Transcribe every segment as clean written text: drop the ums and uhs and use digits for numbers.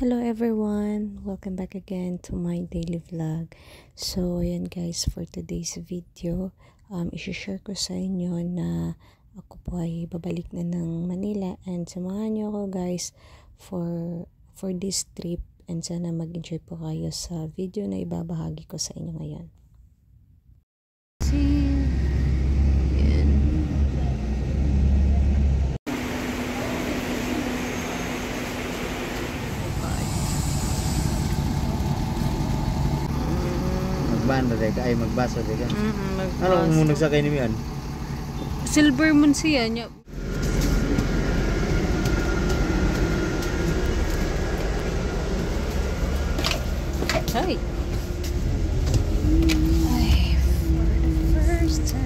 Hello everyone! Welcome back again to my daily vlog. So, ayan guys, for today's video, isi-share ko sa inyo na ako po ay babalik na ng Manila and samahan niyo ako guys for this trip and sana mag-enjoy po kayo sa video na ibabahagi ko sa inyo ngayon. Magbanda deka ay magbasa deka. Magbasa. Ano mo nagsakay ni Mian? Silver Moon siya niya. Hi. Ay, for the first time.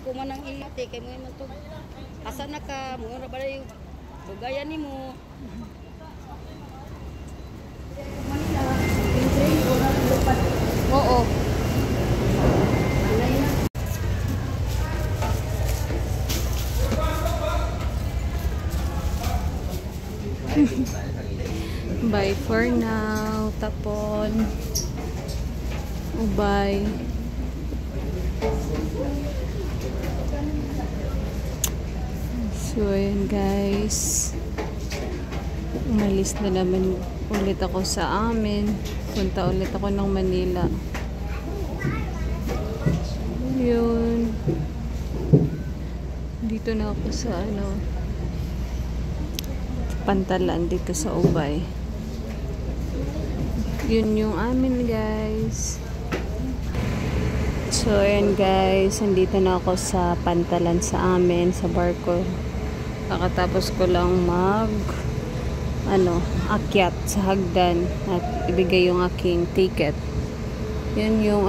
Ako man ang ilate kay mo man to. Asa na ka mo ra ba yung dugayan nimo? Oo. Bye for now, Tapon. Bye. So, ayan guys. Umalis na naman ulit ako sa amin. Punta ulit ako ng Manila. Yun. Dito na ako sa Pantalan dito sa Ubay. Yun yung amin guys. So ayan guys, andito na ako sa Pantalan sa amin, sa barko. Kakatapos ko lang akyat sa hagdan at ibigay yung aking ticket. Yun yung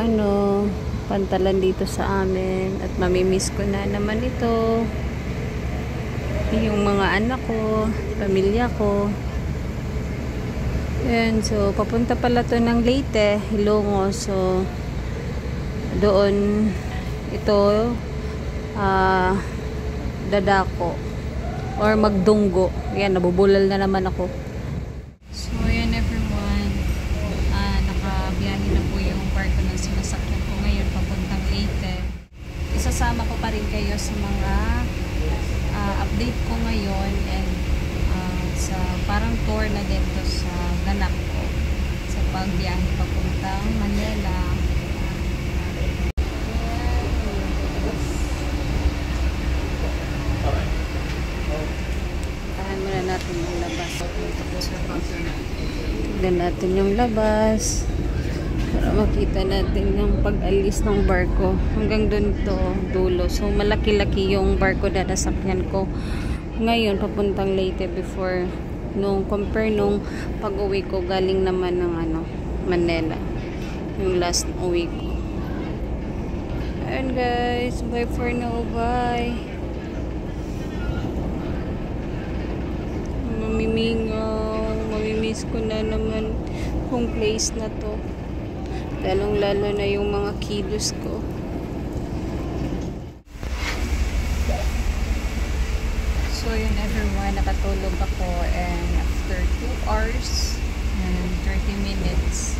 Pantalan dito sa amin at mamimiss ko na naman ito. Yung mga anak ko, pamilya ko. Yan, so papunta pala to ng Leyte, Ilonggo. So doon ito dadako or magdunggo. Yan, nabubulal na naman ako. So yan everyone, nakabiyahe na po yung barko na sinasakyan ko ngayon papuntang Leyte. Isasama ko pa rin kayo sa mga update ko ngayon and sa parang tour na dito sa ganap ko sa pagbiyahe papuntang Manila. Tahan muna natin yung labas. Tignan natin yung labas para makita natin yung pag-alis ng barko hanggang doon to dulo. So malaki-laki yung barko na nasakyan ko ngayon papuntang Leyte before compare nung pag-uwi ko galing naman ng Manila, yung last uwi ko. Ayun guys, bye for now, bye. Mamimiss ko na naman kung place na to, lalong lalo na yung mga kilos ko. So yun everyone, nakatulog ako and after 2 hours and 30 minutes,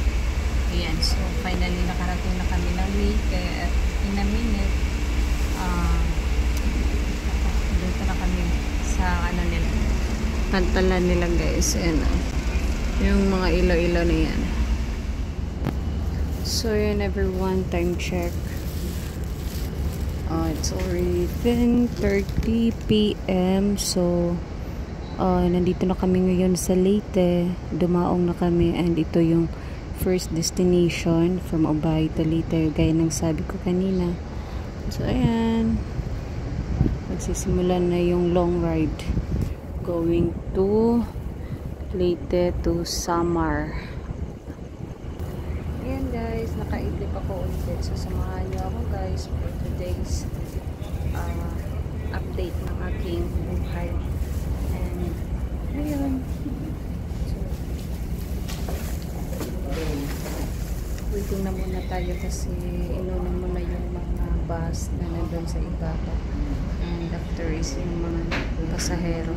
ayan, so finally nakarating na kami ng Leyte at in a minute dito na kami sa nila, Pantalan nila guys. Ayan, yung mga ilaw-ilaw na yan. So yun everyone, time check. It's already 10:30 p.m. So nandito na kami ngayon sa Leyte. Dumaong na kami and ito yung first destination from Ubay to Leyte, gaya ng sabi ko kanina. So ayan, magsisimula na yung long ride going to Leyte to Samar. Ayan guys, nakaidlip ako ulit. So samahan nyo ako guys for today's update ng aking buhay. And ayun. So, waiting na muna tayo kasi inunan muna yung mga bus na nandun sa ibaba. And after is yung mga pasahero.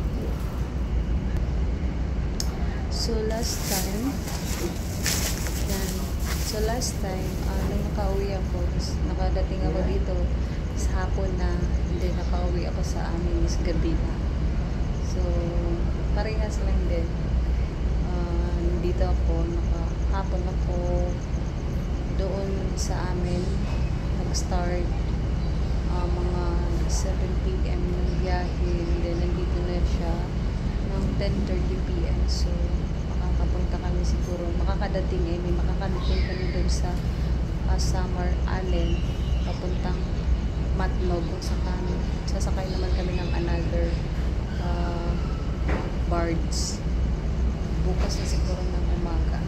So last time, nung nakauwi ako, nakadating ako dito sa hapon na, hindi nakauwi ako sa amin is gabi na. So, parehas lang din. Dito ako, nakahapon ako doon sa amin, nag-start mga 7 p.m. ng biyahe, then nandito na siya ng 10:30 p.m. So, makakapunta kami siguro, may makakadating kami doon sa Samar Allen, papuntang Matnog, sasakay naman kami ng another barge bukas na siguro ng umaga.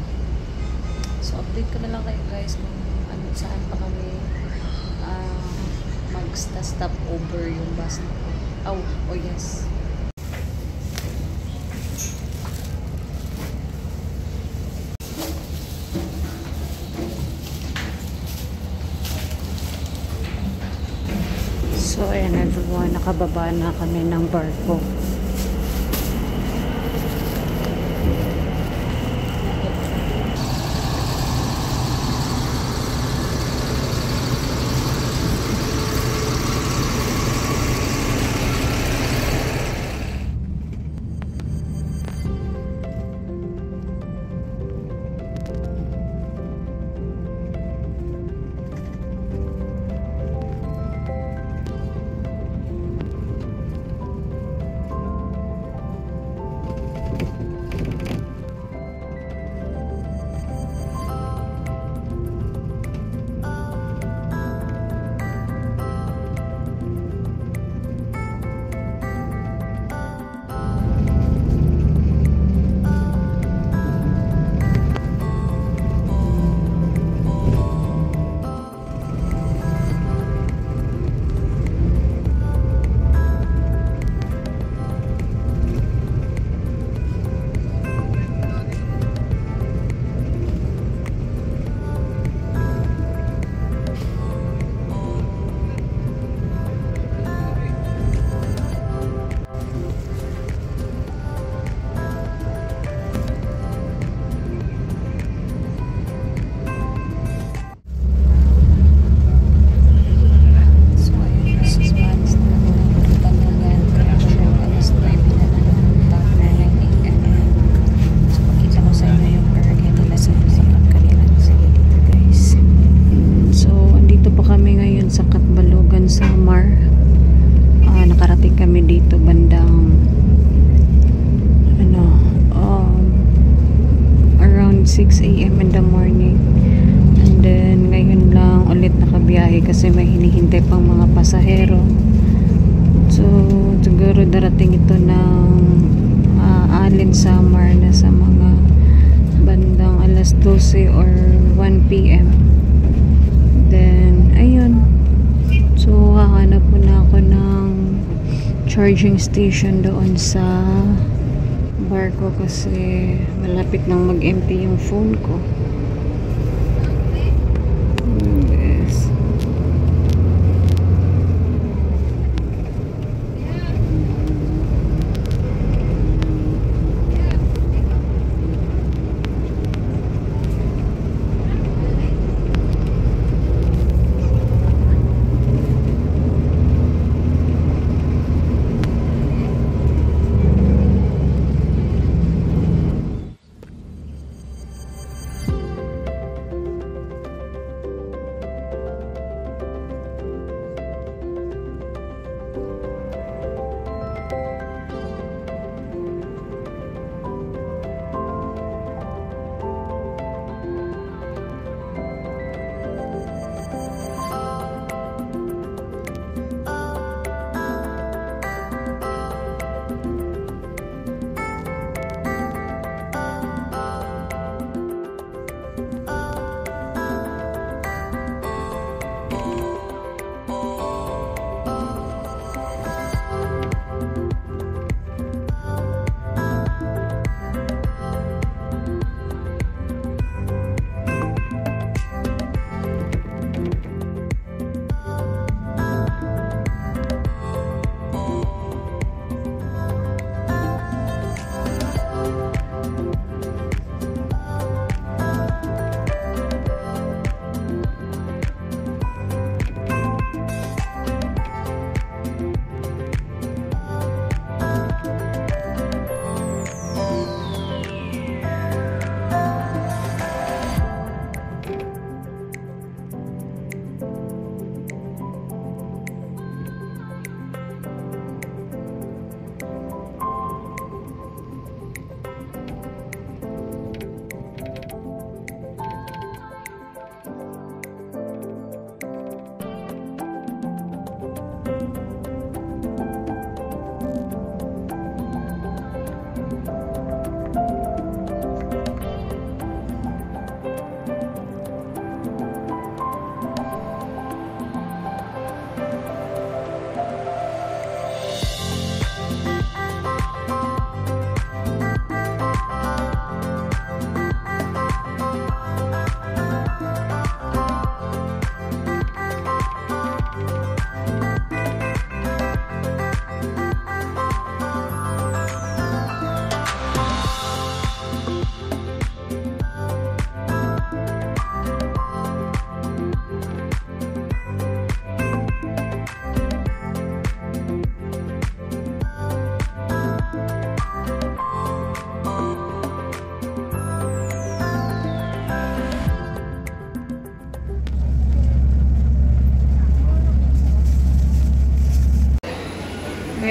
So update ko na lang kayo guys kung saan pa kami mag-stop over yung bus na ko. Oh yes. So, ayan everyone, nakababa na kami ng barko. Samar. Nakarating kami dito bandang around 6 a.m. in the morning. And then ngayon lang ulit nakabiyahe kasi may hinihintay pang mga pasahero. So siguro darating ito ng Allen Samar na sa mga bandang alas 12 or 1 p.m. Then ayun. So, hahanap po na ako ng charging station doon sa barko kasi malapit nang mag-empty yung phone ko. Yes.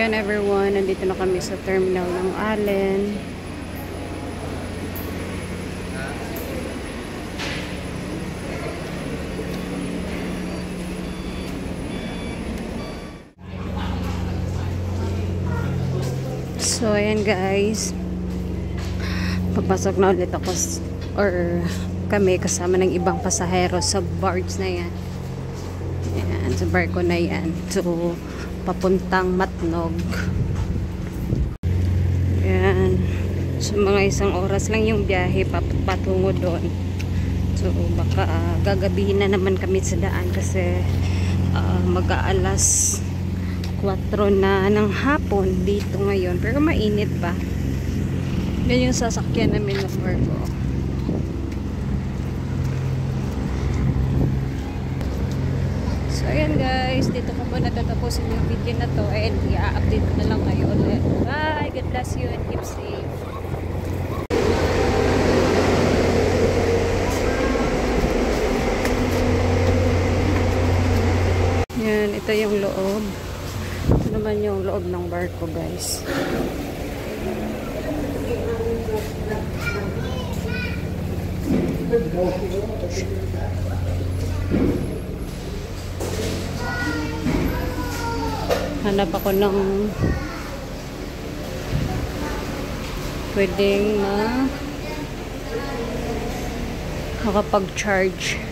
Ayan everyone, nandito na kami sa terminal ng Allen. So ayan guys, papasok na ulit ako or kami kasama ng ibang pasahero sa barge na yan. Ayan, sa barko na yan. So papuntang Matnog. Ayan. So mga isang oras lang yung biyahe patungo doon. So baka gagabihin na naman kami sa daan kasi mag-aalas 4 na ng hapon dito ngayon. Pero mainit pa. Yan yung sasakyan namin ng barko. So ayan guys, dito ko muna tatapusin yung video na to and i-update ko na lang kayo ulit. Bye! God bless you and keep safe. Yan, ito yung loob. Ito naman yung loob ng barko guys. Hanap ako ng pwedeng makakapag-charge.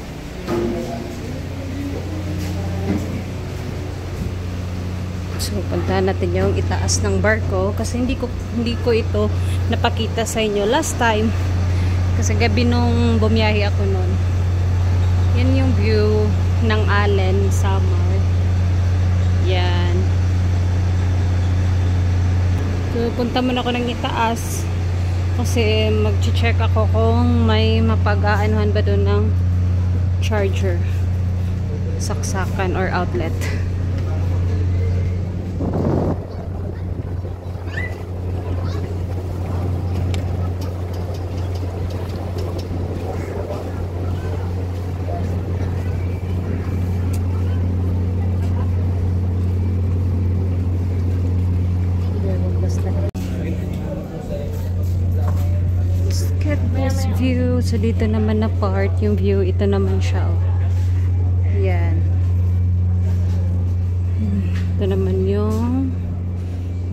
So, puntahan natin yung itaas ng barko kasi hindi ko ito napakita sa inyo last time kasi gabi nung bumiyahe ako noon. Yan yung view ng Allen Summer. Yan. So, punta muna ako ng itaas kasi mag-check ako kung may mapag-aanuhan ba doon ng charger, saksakan or outlet. View. So dito naman na part yung view, ito naman siya. Yan. Ito naman yung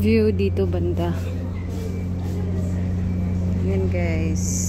view dito banda. Yan guys.